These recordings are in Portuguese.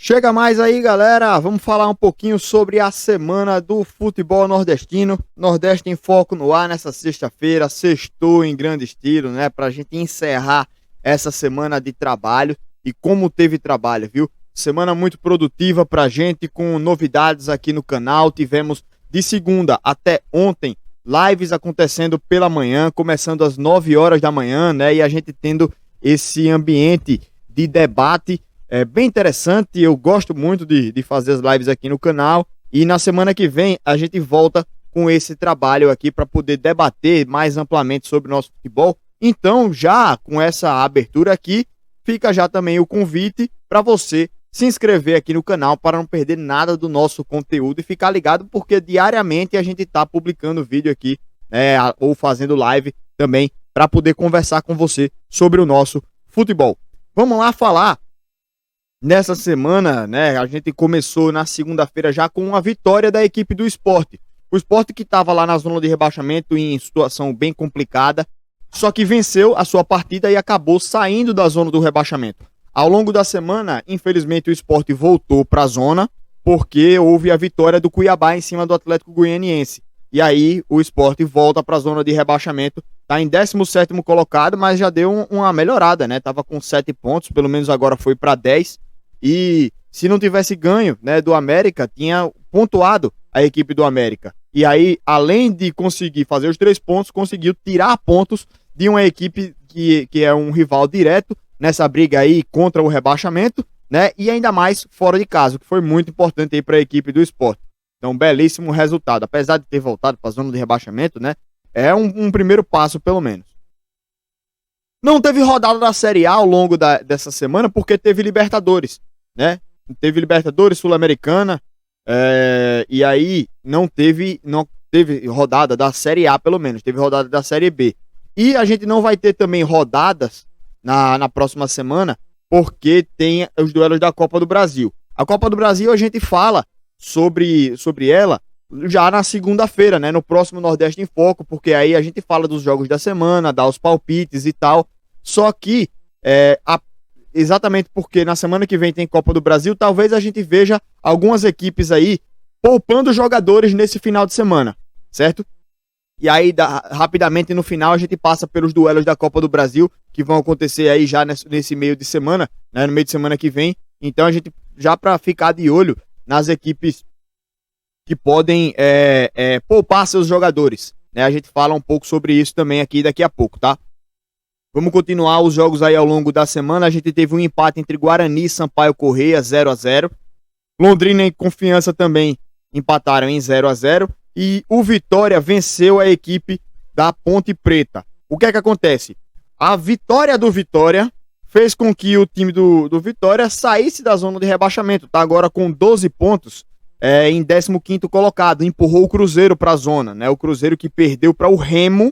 Chega mais aí, galera. Vamos falar um pouquinho sobre a semana do futebol nordestino. Nordeste em Foco no ar nessa sexta-feira. Sextou em grande estilo, né? Pra gente encerrar essa semana de trabalho. E como teve trabalho, viu? Semana muito produtiva pra gente, com novidades aqui no canal. Tivemos de segunda até ontem lives acontecendo pela manhã, começando às 9 horas da manhã, né? E a gente tendo esse ambiente de debate bem interessante. Eu gosto muito de fazer as lives aqui no canal. E na semana que vem a gente volta com esse trabalho aqui para poder debater mais amplamente sobre o nosso futebol. Então, já com essa abertura aqui, fica já também o convite para você se inscrever aqui no canal para não perder nada do nosso conteúdo e ficar ligado, porque diariamente a gente está publicando vídeo aqui, né, ou fazendo live também para poder conversar com você sobre o nosso futebol. Vamos lá falar. Nessa semana, né, a gente começou na segunda-feira já com uma vitória da equipe do Sport. O Sport que estava lá na zona de rebaixamento em situação bem complicada, só que venceu a sua partida e acabou saindo da zona do rebaixamento. Ao longo da semana, infelizmente, o Sport voltou para a zona, porque houve a vitória do Cuiabá em cima do Atlético Goianiense. E aí o Sport volta para a zona de rebaixamento, está em 17º colocado, mas já deu uma melhorada, né? Tava com 7 pontos, pelo menos agora foi para 10. E se não tivesse ganho, né, do América, tinha pontuado a equipe do América. E aí, além de conseguir fazer os 3 pontos, conseguiu tirar pontos de uma equipe que é um rival direto nessa briga aí contra o rebaixamento, né? E ainda mais fora de casa, o que foi muito importante aí para a equipe do Sport. Então, belíssimo resultado. Apesar de ter voltado para a zona de rebaixamento, né? É um primeiro passo, pelo menos. Não teve rodada da Série A ao longo dessa semana, porque teve Libertadores, né? Teve Libertadores, Sul-Americana, e aí não teve rodada da Série A, pelo menos. Teve rodada da Série B. E a gente não vai ter também rodadas na próxima semana, porque tem os duelos da Copa do Brasil. A Copa do Brasil a gente fala sobre ela já na segunda-feira, né? No próximo Nordeste em Foco, porque aí a gente fala dos jogos da semana, dá os palpites e tal. Só que, exatamente porque na semana que vem tem Copa do Brasil, talvez a gente veja algumas equipes aí poupando jogadores nesse final de semana, certo? E aí, rapidamente no final, a gente passa pelos duelos da Copa do Brasil, que vão acontecer aí já nesse meio de semana, né, no meio de semana que vem. Então, a gente, já para ficar de olho nas equipes que podem poupar seus jogadores, né? A gente fala um pouco sobre isso também aqui daqui a pouco, tá? Vamos continuar os jogos aí ao longo da semana. A gente teve um empate entre Guarani e Sampaio Corrêa, 0-0. Londrina e Confiança também empataram em 0-0. E o Vitória venceu a equipe da Ponte Preta. O que é que acontece? A vitória do Vitória fez com que o time do Vitória saísse da zona de rebaixamento. Tá agora com 12 pontos em 15º colocado. Empurrou o Cruzeiro para a zona, né? O Cruzeiro que perdeu para o Remo.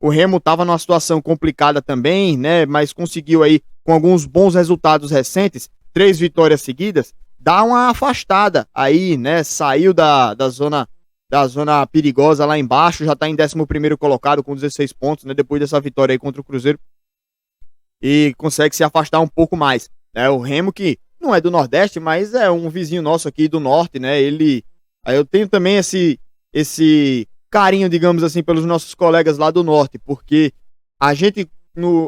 O Remo estava numa situação complicada também, né? Mas conseguiu aí, com alguns bons resultados recentes, 3 vitórias seguidas, dar uma afastada aí, né? Saiu da zona perigosa lá embaixo, já está em 11º colocado com 16 pontos, né? Depois dessa vitória aí contra o Cruzeiro. E consegue se afastar um pouco mais, né? O Remo, que não é do Nordeste, mas é um vizinho nosso aqui do Norte, né? Eu tenho também esse carinho, digamos assim, pelos nossos colegas lá do Norte, porque a gente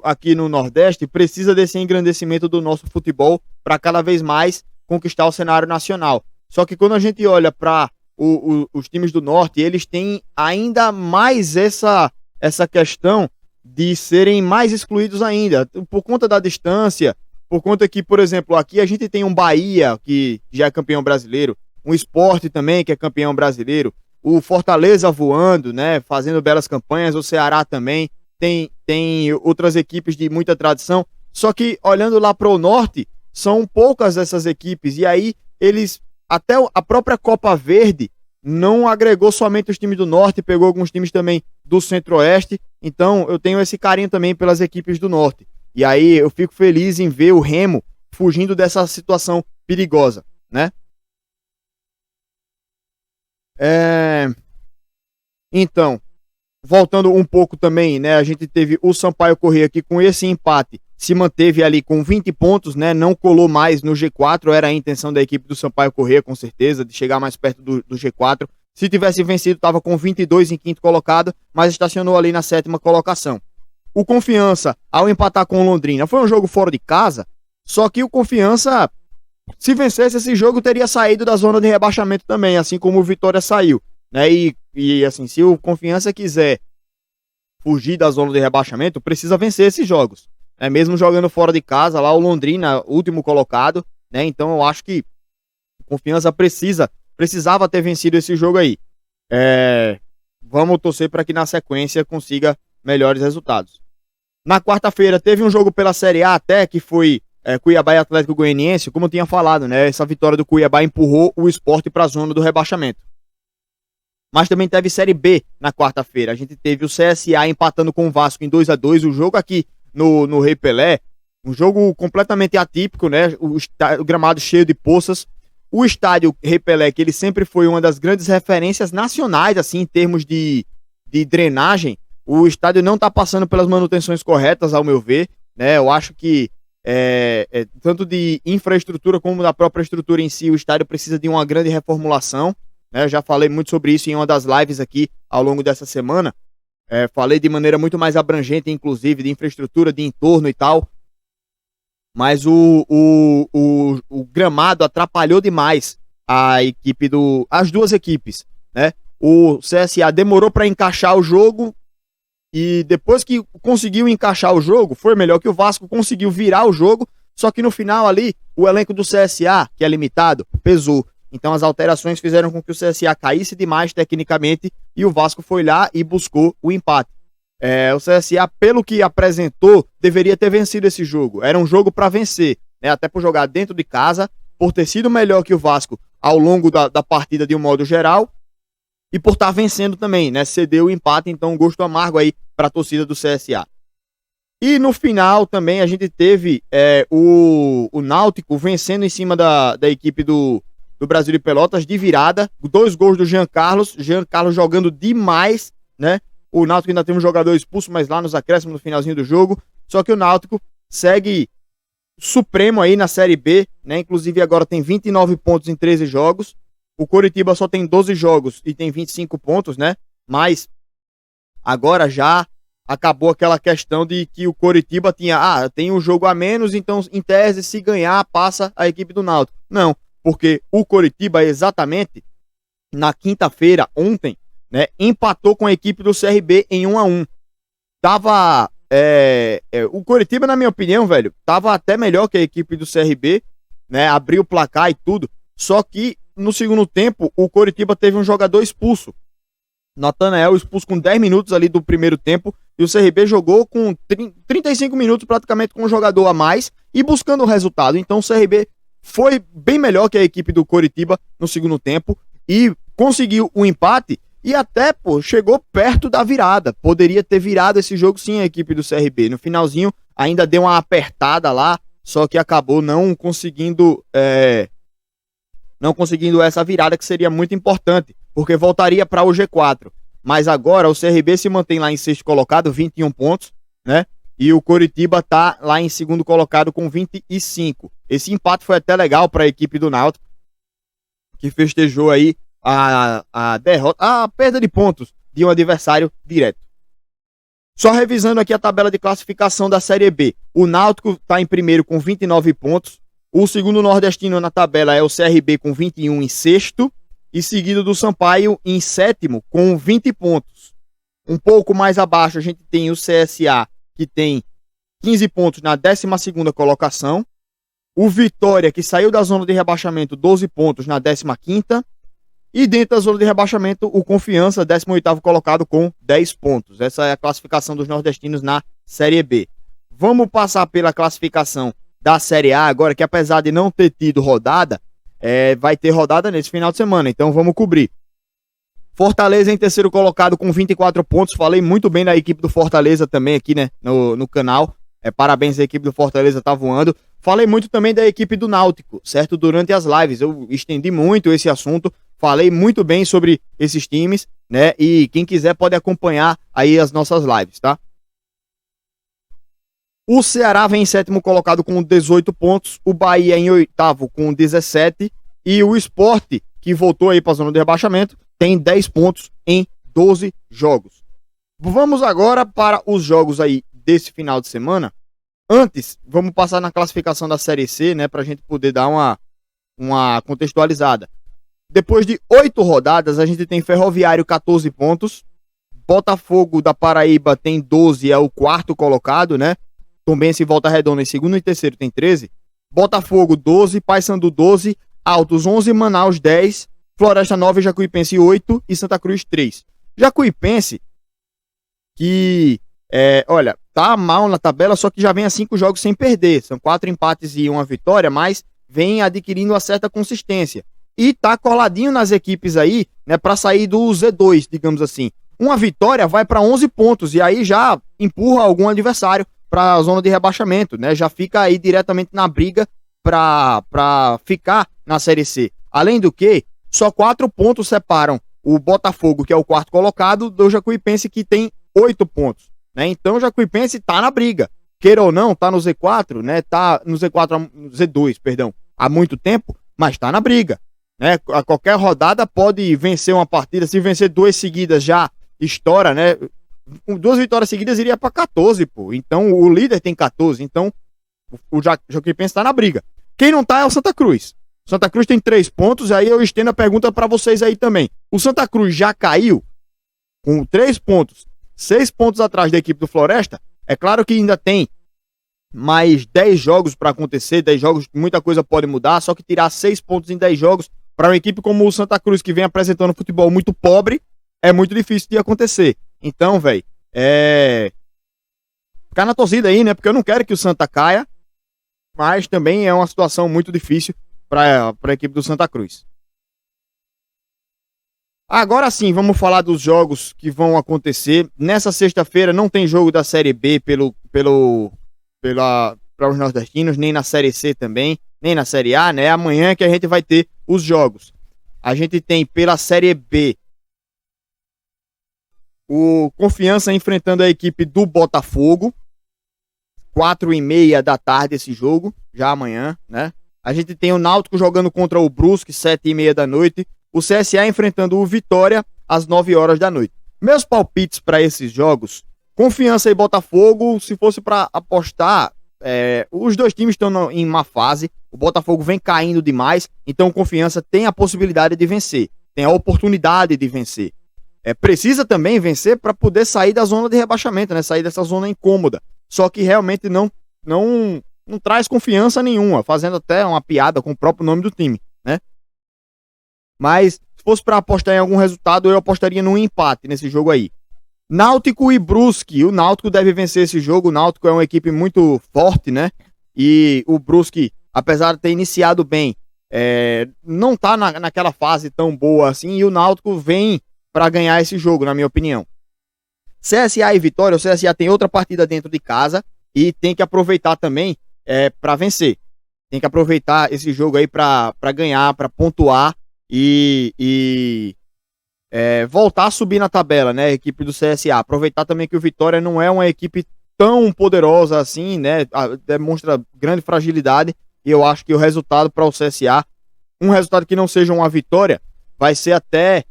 aqui no Nordeste precisa desse engrandecimento do nosso futebol para cada vez mais conquistar o cenário nacional. Só que quando a gente olha para os times do Norte, eles têm ainda mais essa questão de serem mais excluídos ainda, por conta da distância, por conta que, por exemplo, aqui a gente tem um Bahia, que já é campeão brasileiro, um Sport também, que é campeão brasileiro, o Fortaleza voando, né, fazendo belas campanhas, o Ceará também, tem outras equipes de muita tradição, só que olhando lá para o Norte, são poucas essas equipes, e aí até a própria Copa Verde não agregou somente os times do Norte, pegou alguns times também do Centro-Oeste, então eu tenho esse carinho também pelas equipes do Norte, e aí eu fico feliz em ver o Remo fugindo dessa situação perigosa, né? Então, voltando um pouco também, né? A gente teve o Sampaio Corrêa que com esse empate se manteve ali com 20 pontos, né? Não colou mais no G4, era a intenção da equipe do Sampaio Corrêa, com certeza, de chegar mais perto do G4. Se tivesse vencido, estava com 22 em quinto colocado, mas estacionou ali na sétima colocação. O Confiança, ao empatar com o Londrina, foi um jogo fora de casa, só que o Confiança, se vencesse esse jogo, teria saído da zona de rebaixamento também, assim como o Vitória saiu, né? E assim, se o Confiança quiser fugir da zona de rebaixamento, precisa vencer esses jogos. Mesmo jogando fora de casa, lá o Londrina, último colocado, né? Então eu acho que o Confiança precisava ter vencido esse jogo aí. Vamos torcer para que na sequência consiga melhores resultados. Na quarta-feira teve um jogo pela Série A até, que foi Cuiabá e Atlético Goianiense, como eu tinha falado, né? Essa vitória do Cuiabá empurrou o Sport para a zona do rebaixamento. Mas também teve Série B na quarta-feira. A gente teve o CSA empatando com o Vasco em 2-2, o jogo aqui no Rei Pelé, um jogo completamente atípico, né? O gramado cheio de poças. O estádio Rei Pelé, que ele sempre foi uma das grandes referências nacionais, assim, em termos de drenagem, o estádio não está passando pelas manutenções corretas, ao meu ver, né? Eu acho que tanto de infraestrutura como da própria estrutura em si, o estádio precisa de uma grande reformulação, né? Eu já falei muito sobre isso em uma das lives aqui ao longo dessa semana. Falei de maneira muito mais abrangente, inclusive, de infraestrutura, de entorno e tal. Mas o gramado atrapalhou demais as duas equipes, né? O CSA demorou para encaixar o jogo e depois que conseguiu encaixar o jogo, foi melhor que o Vasco, conseguiu virar o jogo, só que no final ali, o elenco do CSA, que é limitado, pesou. Então as alterações fizeram com que o CSA caísse demais tecnicamente e o Vasco foi lá e buscou o empate. O CSA, pelo que apresentou, deveria ter vencido esse jogo. Era um jogo para vencer, né? Até por jogar dentro de casa, por ter sido melhor que o Vasco ao longo da partida de um modo geral e por estar vencendo também, né? Cedeu o empate, então um gosto amargo aí para a torcida do CSA. E no final também a gente teve o Náutico vencendo em cima da equipe do Brasil de Pelotas de virada, 2 gols do Jean Carlos jogando demais, né? O Náutico ainda tem um jogador expulso, mas lá nos acréscimos no finalzinho do jogo, só que o Náutico segue supremo aí na Série B, né? Inclusive agora tem 29 pontos em 13 jogos, o Coritiba só tem 12 jogos e tem 25 pontos, né? Mas agora já acabou aquela questão de que o Coritiba tem um jogo a menos, então em tese se ganhar passa a equipe do Náutico. Não, porque o Coritiba exatamente na quinta-feira, ontem, né, empatou com a equipe do CRB em 1-1. O Coritiba, na minha opinião, velho, tava até melhor que a equipe do CRB, né, abriu o placar e tudo, só que no segundo tempo o Coritiba teve um jogador expulso. Natanael expulso com 10 minutos ali do primeiro tempo e o CRB jogou com 35 minutos praticamente com um jogador a mais e buscando o resultado. Então o CRB foi bem melhor que a equipe do Coritiba no segundo tempo e conseguiu o empate e até, chegou perto da virada. Poderia ter virado esse jogo sim a equipe do CRB. No finalzinho ainda deu uma apertada lá, só que acabou não conseguindo essa virada que seria muito importante, porque voltaria para o G4. Mas agora o CRB se mantém lá em sexto colocado, 21 pontos, né? E o Coritiba tá lá em segundo colocado com 25. Esse empate foi até legal para a equipe do Náutico, que festejou aí a derrota, a perda de pontos de um adversário direto. Só revisando aqui a tabela de classificação da Série B. O Náutico está em primeiro com 29 pontos. O segundo nordestino na tabela é o CRB com 21 em sexto. E seguido do Sampaio em sétimo com 20 pontos. Um pouco mais abaixo a gente tem o CSA, que tem 15 pontos na 12ª colocação. O Vitória, que saiu da zona de rebaixamento, 12 pontos na 15ª. E dentro da zona de rebaixamento, o Confiança, 18º colocado com 10 pontos. Essa é a classificação dos nordestinos na Série B. Vamos passar pela classificação da Série A agora, que apesar de não ter tido rodada, vai ter rodada nesse final de semana, então vamos cobrir. Fortaleza em terceiro colocado com 24 pontos. Falei muito bem da equipe do Fortaleza também aqui, né, no canal. Parabéns, a equipe do Fortaleza tá voando. Falei muito também da equipe do Náutico, certo? Durante as lives, eu estendi muito esse assunto. Falei muito bem sobre esses times, né? E quem quiser pode acompanhar aí as nossas lives, tá? O Ceará vem em sétimo colocado com 18 pontos, o Bahia em oitavo com 17 e o Sport, que voltou aí para a zona de rebaixamento, tem 10 pontos em 12 jogos. Vamos agora para os jogos aí desse final de semana. Antes, vamos passar na classificação da Série C, né, para a gente poder dar uma contextualizada. Depois de 8 rodadas, a gente tem Ferroviário 14 pontos, Botafogo da Paraíba tem 12, é o quarto colocado, né? Tombense e Volta Redonda em segundo e terceiro tem 13. Botafogo 12, Paysandu 12, Altos 11, Manaus 10, Floresta 9, Jacuipense 8 e Santa Cruz 3. Jacuipense, que, olha, tá mal na tabela, só que já vem a 5 jogos sem perder. São 4 empates e 1 vitória, mas vem adquirindo uma certa consistência. E tá coladinho nas equipes aí, né, para sair do Z2, digamos assim. Uma vitória vai para 11 pontos e aí já empurra algum adversário para a zona de rebaixamento, né? Já fica aí diretamente na briga para ficar na Série C. Além do que, só 4 pontos separam o Botafogo, que é o quarto colocado, do Jacuipense, que tem 8 pontos, né? Então o Jacuipense tá na briga. Queira ou não, tá no Z4, né? Tá no Z4, Z2, perdão, há muito tempo, mas tá na briga, né? A qualquer rodada pode vencer uma partida, se vencer 2 seguidas já estoura, né? Com 2 vitórias seguidas iria para 14, pô. Então o líder tem 14, então o Jacuipense tá na briga. Quem não tá é o Santa Cruz. Santa Cruz tem 3 pontos, aí eu estendo a pergunta para vocês aí também. O Santa Cruz já caiu com 3 pontos, 6 pontos atrás da equipe do Floresta. É claro que ainda tem mais 10 jogos para acontecer, 10 jogos, muita coisa pode mudar, só que tirar 6 pontos em 10 jogos para uma equipe como o Santa Cruz, que vem apresentando futebol muito pobre, é muito difícil de acontecer. Então, velho, ficar na torcida aí, né? Porque eu não quero que o Santa caia, mas também é uma situação muito difícil para a equipe do Santa Cruz. Agora sim, vamos falar dos jogos que vão acontecer. Nessa sexta-feira não tem jogo da Série B para os nordestinos, nem na Série C também, nem na Série A, né? Amanhã que a gente vai ter os jogos. A gente tem pela Série B o Confiança enfrentando a equipe do Botafogo, 4h30 da tarde esse jogo, já amanhã, né? A gente tem o Náutico jogando contra o Brusque, 7h30 da noite. O CSA enfrentando o Vitória, às 9 horas da noite. Meus palpites para esses jogos, Confiança e Botafogo, se fosse para apostar, os dois times estão em má fase, o Botafogo vem caindo demais, então o Confiança tem a possibilidade de vencer, tem a oportunidade de vencer. Precisa também vencer para poder sair da zona de rebaixamento, né? Sair dessa zona incômoda. Só que realmente não traz confiança nenhuma, fazendo até uma piada com o próprio nome do time, né? Mas se fosse para apostar em algum resultado, eu apostaria num empate nesse jogo aí. Náutico e Brusque. O Náutico deve vencer esse jogo. O Náutico é uma equipe muito forte, né? E o Brusque, apesar de ter iniciado bem, não tá naquela fase tão boa assim. E o Náutico vem para ganhar esse jogo, na minha opinião. CSA e Vitória, o CSA tem outra partida dentro de casa e tem que aproveitar também para vencer. Tem que aproveitar esse jogo aí para ganhar, para pontuar e voltar a subir na tabela, né? A equipe do CSA. Aproveitar também que o Vitória não é uma equipe tão poderosa assim, né? Demonstra grande fragilidade e eu acho que o resultado para o CSA, um resultado que não seja uma vitória, vai ser até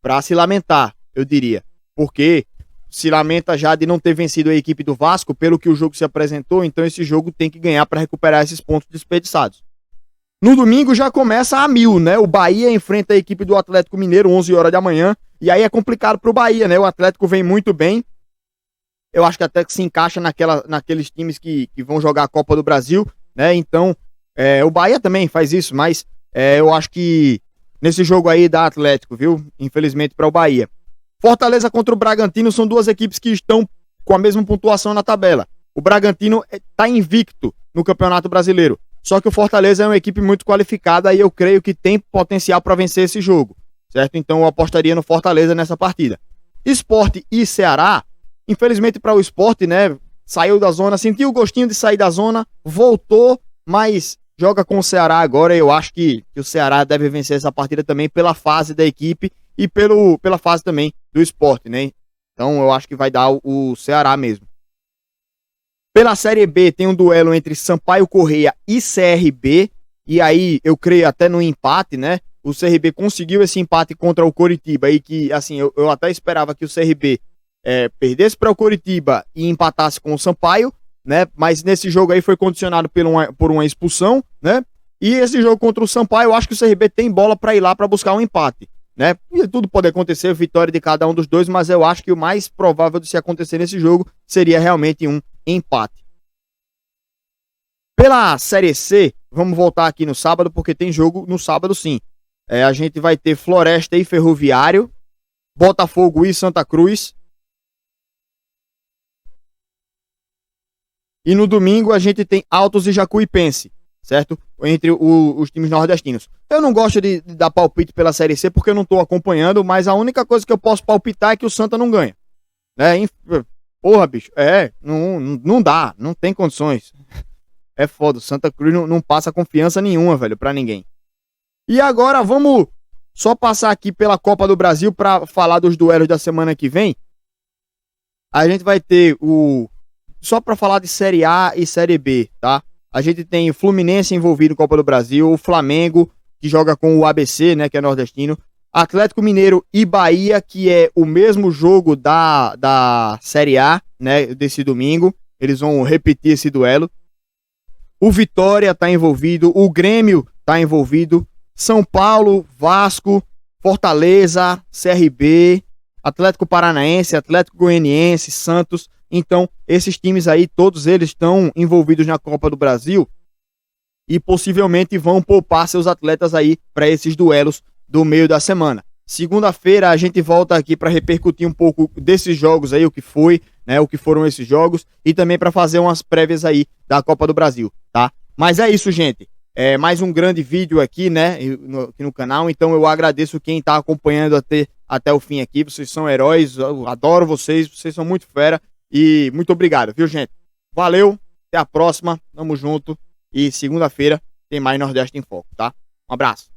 para se lamentar, eu diria, porque se lamenta já de não ter vencido a equipe do Vasco pelo que o jogo se apresentou, então esse jogo tem que ganhar para recuperar esses pontos desperdiçados. No domingo já começa a 1000, né? O Bahia enfrenta a equipe do Atlético Mineiro, 11 horas da manhã, e aí é complicado pro Bahia, né? O Atlético vem muito bem, eu acho que até que se encaixa naqueles times que vão jogar a Copa do Brasil, né? Então, o Bahia também faz isso, mas eu acho que nesse jogo aí dá Atlético, viu? Infelizmente para o Bahia. Fortaleza contra o Bragantino são duas equipes que estão com a mesma pontuação na tabela. O Bragantino está invicto no Campeonato Brasileiro. Só que o Fortaleza é uma equipe muito qualificada e eu creio que tem potencial para vencer esse jogo, certo? Então eu apostaria no Fortaleza nessa partida. Sport e Ceará, infelizmente para o Sport, né? Saiu da zona, sentiu o gostinho de sair da zona, voltou, mas joga com o Ceará agora. Eu acho que o Ceará deve vencer essa partida também pela fase da equipe e pela fase também do Sport, né? Então eu acho que vai dar o Ceará mesmo. Pela Série B tem um duelo entre Sampaio Corrêa e CRB, e aí eu creio até no empate, né? O CRB conseguiu esse empate contra o Coritiba, e que, assim, eu até esperava que o CRB perdesse para o Coritiba e empatasse com o Sampaio, né? Mas nesse jogo aí foi condicionado por uma expulsão, né? E esse jogo contra o Sampaio, eu acho que o CRB tem bola para ir lá para buscar um empate, né? E tudo pode acontecer, vitória de cada um dos dois, mas eu acho que o mais provável de se acontecer nesse jogo seria realmente um empate. Pela Série C, vamos voltar aqui no sábado, porque tem jogo no sábado sim. A gente vai ter Floresta e Ferroviário, Botafogo e Santa Cruz. E no domingo a gente tem Altos e Jacuipense, certo? Entre os times nordestinos. Eu não gosto de dar palpite pela Série C porque eu não tô acompanhando, mas a única coisa que eu posso palpitar é que o Santa não ganha. Porra, bicho, não dá, não tem condições. É foda, o Santa Cruz não passa confiança nenhuma, velho, pra ninguém. E agora vamos só passar aqui pela Copa do Brasil pra falar dos duelos da semana que vem. A gente vai ter só pra falar de Série A e Série B, tá? A gente tem o Fluminense envolvido na Copa do Brasil, o Flamengo, que joga com o ABC, né, que é nordestino, Atlético Mineiro e Bahia, que é o mesmo jogo da Série A, né, desse domingo. Eles vão repetir esse duelo. O Vitória tá envolvido, o Grêmio tá envolvido, São Paulo, Vasco, Fortaleza, CRB, Atlético Paranaense, Atlético Goianiense, Santos. Então, esses times aí, todos eles estão envolvidos na Copa do Brasil e possivelmente vão poupar seus atletas aí para esses duelos do meio da semana. Segunda-feira a gente volta aqui para repercutir um pouco desses jogos aí, o que foi, né, o que foram esses jogos, e também para fazer umas prévias aí da Copa do Brasil, tá? Mas é isso, gente. Mais um grande vídeo aqui, né, aqui no canal, então eu agradeço quem tá acompanhando até o fim aqui. Vocês são heróis, eu adoro vocês são muito fera, e muito obrigado, viu, gente? Valeu, até a próxima, tamo junto, e segunda-feira tem mais Nordeste em Foco, tá? Um abraço.